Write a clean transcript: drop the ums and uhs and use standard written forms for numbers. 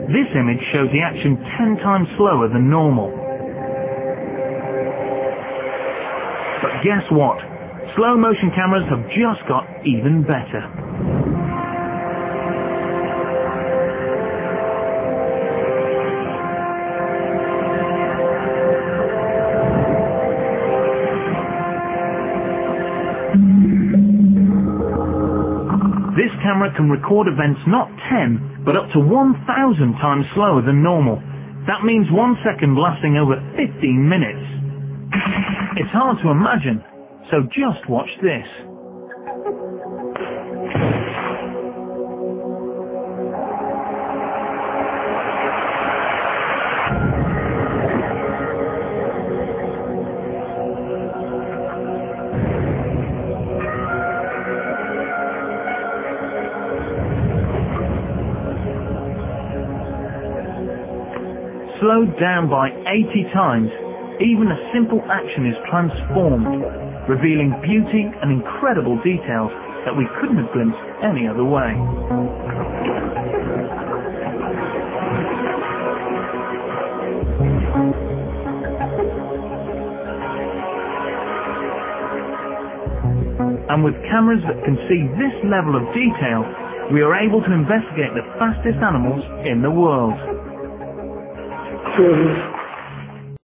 This image shows the action 10 times slower than normal. But guess what? Slow motion cameras have just got even better. This camera can record events not 10, but up to 1,000 times slower than normal. That means 1 second lasting over 15 minutes. It's hard to imagine, so just watch this. Slowed down by 80 times, even a simple action is transformed, revealing beauty and incredible details that we couldn't have glimpsed any other way. And with cameras that can see this level of detail, we are able to investigate the fastest animals in the world.